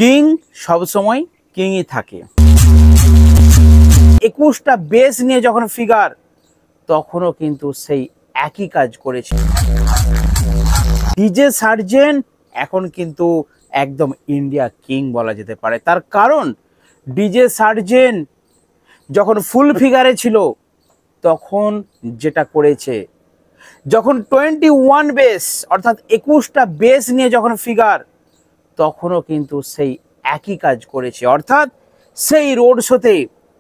King সবসময় কিংই থাকে। 21টা base নিয়ে যখন ফিগার, তখনও কিন্তু সেই একই কাজ করেছে। ডিজে সার্জেন্ট এখন কিন্তু একদম ইন্ডিয়া কিং বলা যেতে পারে। তার কারণ ডিজে সার্জেন্ট যখন ফুল ফিগারে ছিল তখন যেটা করেছে, যখন 21 বেস অর্থাৎ 21টা বেস নিয়ে যখন ফিগার, তখনও কিন্তু সেই একই কাজ করেছে। অর্থাৎ সেই রোড শোতে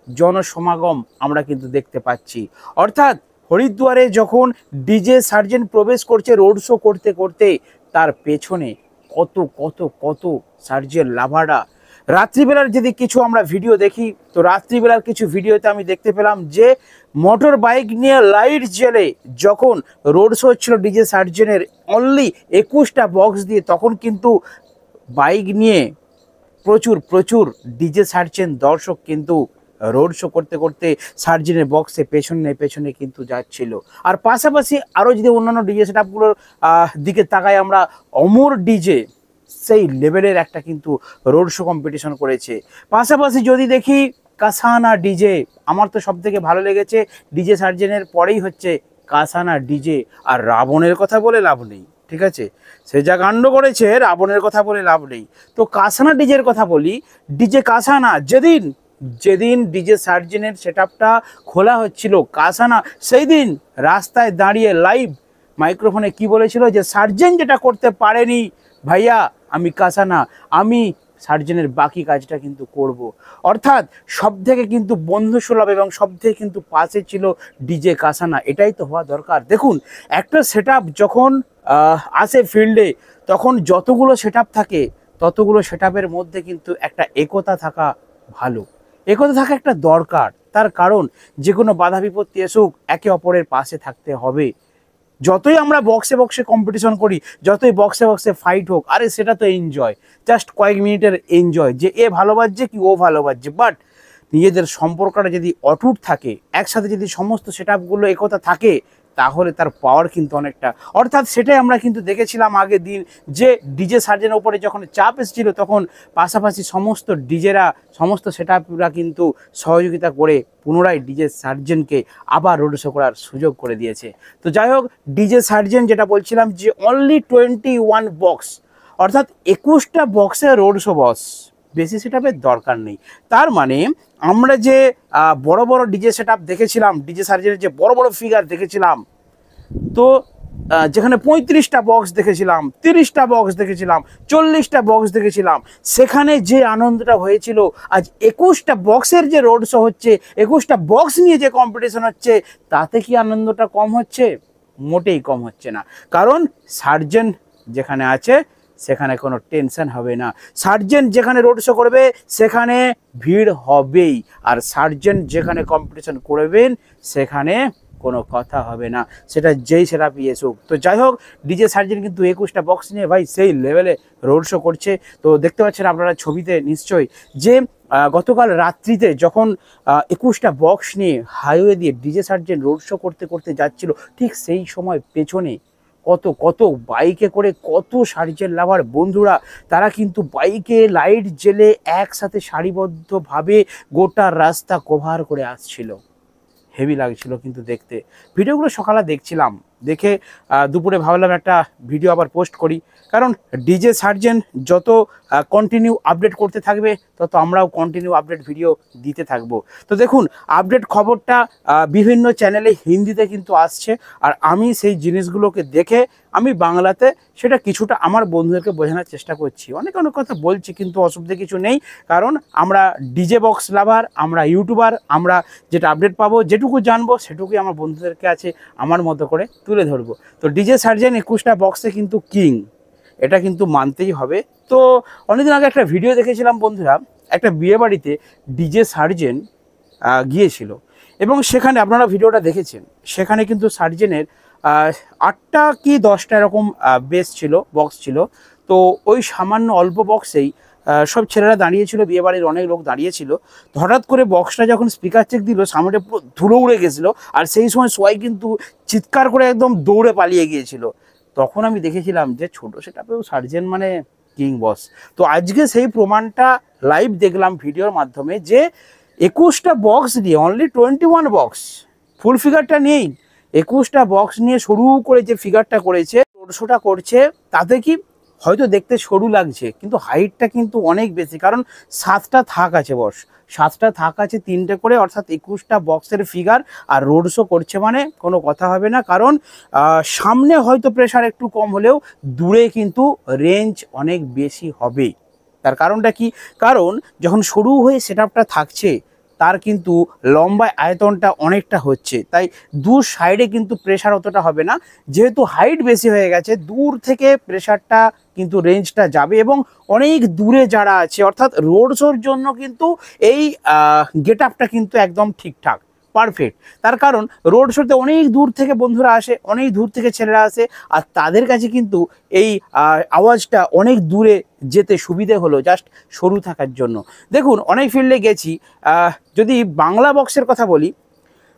জনসমাগম আমরা কিন্তু দেখতে পাচ্ছি। অর্থাৎ হরিদ্বারে যখন ডিজে সার্জেন্ট প্রবেশ করছে রোড শো করতে করতে, তার পেছনে কত কত কত সার্জেন্ট লাভাররা। রাত্রিবেলার যদি কিছু আমরা ভিডিও দেখি, তো রাত্রিবেলার কিছু ভিডিওতে আমি দেখতে পেলাম যে মোটর বাইক নিয়ে লাইট জ্বেলে যখন রোড শো হচ্ছিল ডিজে সার্জেন্টের অনলি 21টা বক্স দিয়ে, তখন কিন্তু বাইক নিয়ে প্রচুর প্রচুর ডিজে সার্জেন্ট দর্শক কিন্তু রোড শো করতে করতে সার্জেন্টের বক্সে পেছনে পেছনে কিন্তু যাচ্ছিল। আর পাশাপাশি আরও যদি অন্যান্য ডিজে সেটআপগুলোর দিকে তাকাই আমরা, অমর ডিজে সেই লেভেলের একটা কিন্তু রোড শো কম্পিটিশন করেছে। পাশাপাশি যদি দেখি কাসানা ডিজে, আমার তো সব থেকে ভালো লেগেছে ডিজে সার্জেন্টের পরেই হচ্ছে কাসানা ডিজে। আর রাবণের কথা বলে লাভ নেই, ঠিক আছে, সে যা কাণ্ড করেছে, রাবণের কথা বলে লাভ নেই। তো কাসানা ডিজের কথা বলি। ডিজে কাসানা যেদিন যেদিন ডিজে সার্জেন্টের সেটআপটা খোলা হচ্ছিল কাসানা, সেই দিন রাস্তায় দাঁড়িয়ে লাইভ মাইক্রোফোনে কি বলেছিল যে সার্জেন্ট যেটা করতে পারেনি ভাইয়া, আমি কাসানা, আমি সার্জেন্টের বাকি কাজটা কিন্তু করব। অর্থাৎ সব থেকে কিন্তু বন্ধুসুলভ এবং সব থেকে কিন্তু পাশে ছিল ডিজে কাসানা। এটাই তো হওয়া দরকার। দেখুন, একটা সেটআপ যখন আসে ফিল্ডে, তখন যতগুলো সেটআপ থাকে ততগুলো সেটআপের মধ্যে কিন্তু একটা একতা থাকা ভালো, একতা থাকা একটা দরকার। তার কারণ যে কোনো বাধা বিপত্তি এসুক, একে অপরের পাশে থাকতে হবে। যতই আমরা বক্সে বক্সে কম্পিটিশন করি, যতই বক্সে বক্সে ফাইট হোক, আরে সেটা তো এনজয়, জাস্ট কয়েক মিনিটের এনজয়, যে এ ভালো বাজছে কি ও ভালো বাজছে। বাট নিজেদের সম্পর্কটা যদি অটুট থাকে, একসাথে যদি সমস্ত সেটআপগুলো একতা থাকে, তাহলে তার পাওয়ার কিন্তু অনেকটা। অর্থাৎ সেটাই আমরা কিন্তু দেখেছিলাম আগের দিন, যে ডিজে সার্জেন্টের উপরে যখন চাপ এসেছিল, তখন পাশাপাশি সমস্ত ডিজেরা, সমস্ত সেটআপরা কিন্তু সহযোগিতা করে পুনরায় ডিজে সার্জেন্টকে আবার রোড শো করার সুযোগ করে দিয়েছে। তো যাই হোক, ডিজে সার্জেন্ট যেটা বলছিলাম যে অনলি 21 বক্স, অর্থাৎ 21টা বক্সে রোড শো বস, বেশি সেটআপের দরকার নেই। তার মানে আমরা যে বড় বড় ডিজে সেটআপ দেখেছিলাম, ডিজে সার্জেন্টের যে বড় বড় ফিগার দেখেছিলাম, তো যেখানে 35টা বক্স দেখেছিলাম, 30টা বক্স দেখেছিলাম, 40টা বক্স দেখেছিলাম, সেখানে যে আনন্দটা হয়েছিল, আজ 21টা বক্সের যে রোড শো হচ্ছে, 21টা বক্স নিয়ে যে কম্পিটিশন হচ্ছে, তাতে কি আনন্দটা কম হচ্ছে? মোটেই কম হচ্ছে না। কারণ সার্জেন্ট যেখানে আছে সেখানে কোনো টেনশন হবে না। সার্জেন্ট যেখানে রোড শো করবে সেখানে ভিড় হবেই, আর সার্জেন্ট যেখানে কম্পিটিশন করবেন সেখানে কোনো কথা হবে না, সেটা যেই সেটআপই এসুক। তো যাই হোক, ডিজে সার্জেন্ট কিন্তু 21টা বক্স নিয়ে ভাই সেই লেভেলে রোড শো করছে। তো দেখতে পাচ্ছেন আপনারা ছবিতে নিশ্চয়ই যে গতকাল রাত্রিতে যখন 21টা বক্স নিয়ে হাইওয়ে দিয়ে ডিজে সার্জেন্ট রোড শো করতে করতে যাচ্ছিল, ঠিক সেই সময় পেছনে কত কত বাইকে করে কত সার্জেন্ট লাভার বন্ধুরা, তারা কিন্তু বাইকে লাইট জ্বেলে একসাথে সারিবদ্ধভাবে গোটা রাস্তা কভার করে আসছিল। হেভি লাগছিল কিন্তু দেখতে। ভিডিওগুলো সকালে দেখছিলাম, দেখে দুপুরে ভাবলাম একটা ভিডিও আবার পোস্ট করি, কারণ ডিজে সার্জেন্ট যত কন্টিনিউ আপডেট করতে থাকবে, তত আমরাও কন্টিনিউ আপডেট ভিডিও দিতে থাকবো। তো দেখুন, আপডেট খবরটা বিভিন্ন চ্যানেলে হিন্দিতে কিন্তু আসছে, আর আমি সেই জিনিসগুলোকে দেখে আমি বাংলাতে সেটা কিছুটা আমার বন্ধুদেরকে বোঝানোর চেষ্টা করছি। অনেক অনেক কথা বলছি, কিন্তু অসুবিধা কিছু নেই, কারণ আমরা ডিজে বক্স লাভার, আমরা ইউটিউবার, আমরা যেটা আপডেট পাবো, যেটুকু জানবো সেটুকুই আমার বন্ধুদেরকে আছে আমার মতো করে তুলে ধরবো। তো ডিজে সার্জেন্ট 21টা বক্সে কিন্তু কিং, এটা কিন্তু মানতেই হবে। তো অনেকদিন আগে একটা ভিডিও দেখেছিলাম বন্ধুরা, একটা বিয়ে বাড়িতে ডিজে সার্জেন্ট গিয়েছিল, এবং সেখানে আপনারা ভিডিওটা দেখেছেন, সেখানে কিন্তু সার্জেন্টের 8টা কি 10টা এরকম বেস ছিল, বক্স ছিল। তো ওই সামান্য অল্প বক্সেই সব ছেলেরা দাঁড়িয়েছিল, বিয়ে বাড়ির অনেক লোক দাঁড়িয়েছিল। হঠাৎ করে বক্সটা যখন স্পিকার চেক দিল, সামনে পুরো ধুলো উড়ে গেছিলো, আর সেই সময় সবাই কিন্তু চিৎকার করে একদম দৌড়ে পালিয়ে গিয়েছিল। তখন আমি দেখেছিলাম যে ছোটো সেটআপেও সার্জেন্ট মানে কিং বস। তো আজকে সেই প্রমাণটা লাইভ দেখলাম ভিডিওর মাধ্যমে যে 21টা বক্স দিয়ে অনলি 21 বক্স, ফুল ফিগারটা নেই, 21টা বক্স নিয়ে সরু করে যে ফিগারটা করেছে, 400টা করছে, তাতে কি হয়তো দেখতে সরু লাগছে কিন্তু হাইটটা কিন্তু অনেক বেশি, কারণ 7টা থাক আছে বস, 7টা থাক আছে 3টে করে, অর্থাৎ 21টা বক্সের ফিগার। আর রোড শো করছে মানে কোনো কথা হবে না, কারণ সামনে হয়তো প্রেশার একটু কম হলেও দূরে কিন্তু রেঞ্জ অনেক বেশি হবে। তার কারণটা কি, কারণ যখন সরু হয়ে সেটআপটা থাকছে তার কিন্তু লম্বায় আয়তনটা অনেকটা হচ্ছে, তাই দূর সাইডে কিন্তু প্রেশার অতটা হবে না। যেহেতু হাইট বেশি হয়ে গেছে, দূর থেকে প্রেশারটা কিন্তু রেঞ্জটা যাবে এবং অনেক দূরে যারা আছে, অর্থাৎ রোড শোর জন্য কিন্তু এই গেট আপটা কিন্তু একদম ঠিকঠাক পারফেক্ট। তার কারণ রোড শোতে অনেক দূর থেকে বন্ধুরা আসে, অনেক দূর থেকে ছেলেরা আসে, আর তাদের কাছে কিন্তু এই আওয়াজটা অনেক দূরে যেতে সুবিধে হলো জাস্ট সরু থাকার জন্য। দেখুন অনেক ফিল্ডে গেছি, যদি বাংলা বক্সের কথা বলি,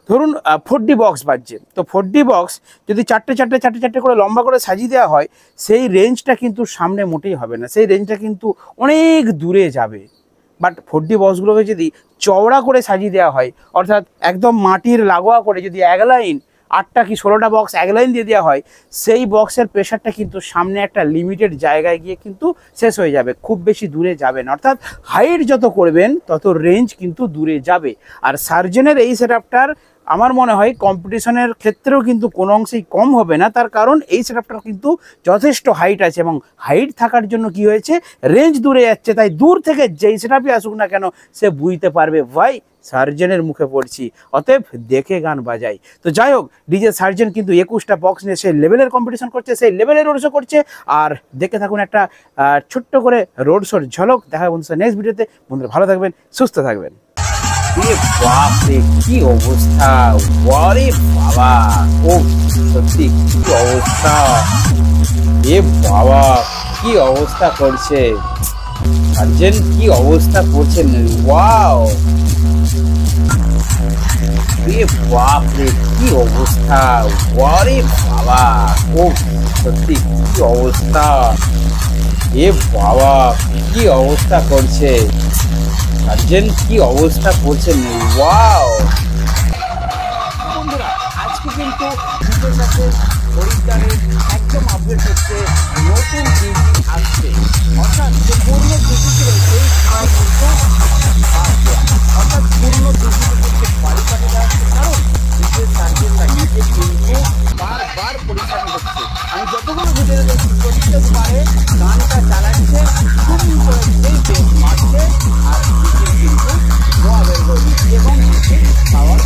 ধরুন 4D বক্স বাজছে, তো 4D বক্স যদি চারটে করে লম্বা করে সাজিয়ে দেওয়া হয়, সেই রেঞ্জটা কিন্তু সামনে মোটেই হবে না, সেই রেঞ্জটা কিন্তু অনেক দূরে যাবে। বাট 4D বক্সগুলোকে যদি চওড়া করে সাজিয়ে দেওয়া হয়, অর্থাৎ একদম মাটির লাগোয়া করে যদি 1 লাইন 8টা কি 16টা বক্স 1 লাইন দিয়ে দেওয়া হয়, সেই বক্সের প্রেশারটা কিন্তু সামনে একটা লিমিটেড জায়গায় গিয়ে কিন্তু শেষ হয়ে যাবে, খুব বেশি দূরে যাবে না। অর্থাৎ হাইট যত করবেন তত রেঞ্জ কিন্তু দূরে যাবে। আর সার্জেনের এই সেটআপটার আমার মনে হয় কম্পিটিশনের ক্ষেত্রেও কিন্তু কোনো অংশেই কম হবে না, তার কারণ এই সেটআপটার কিন্তু যথেষ্ট হাইট আছে এবং হাইট থাকার জন্য কি হয়েছে, রেঞ্জ দূরে যাচ্ছে, তাই দূর থেকে যেই সেটআপই আসুক না কেন সে বুঝতে পারবে ভাই সার্জেনের মুখে পড়ছি, অতএব দেখে গান বাজাই। তো যাই হোক, ডিজে সার্জেন কিন্তু 21টা বক্স নিয়ে সেই লেভেলের কম্পিটিশন করছে, সেই লেভেলের রোড শো করছে। আর দেখে থাকুন একটা ছোট্ট করে রোড শোর ঝলক। দেখা বন্ধুরা নেক্সট ভিডিওতে। বন্ধুরা ভালো থাকবেন, সুস্থ থাকবেন। বাপ রে কি অবস্থা, ওরে বাবা, ও সত্যি কি অবস্থা, এ বাবা কি অবস্থা করছে সার্জেন, কি অবস্থা করছেন, ওয়াও, এ বাপ রে কি অবস্থা, ওরে বাবা, ও সত্যি কি অবস্থা, এ বাবা কি অবস্থা করছে সার্জেন, কি অবস্থা করছেন, ওয়াও। বন্ধুরা আজকে কিন্তু ডিজের সাথে হরিদ্বারের একদম আপডেট হচ্ছে, নতুন টিভি আসছে, অর্থাৎ যে পুরনো টিভি ছিল সেই কিন্তু অর্থাৎ পুরনো টিভি থেকে বাড়ি পাঠিয়ে দেওয়া হচ্ছে, কারণ ডিজের সার্জেনরা নিজে কিন্তু বারবার পরীক্ষা হচ্ছে। আমি যতগুলো ভিডিও দেখছি প্রত্যেকবারে গানটা চালাচ্ছে, শুরু করে সেই বেশ মারছে, আর ডিজে কিন্তু নোয়া বের করে দিচ্ছে এবং পাওয়ার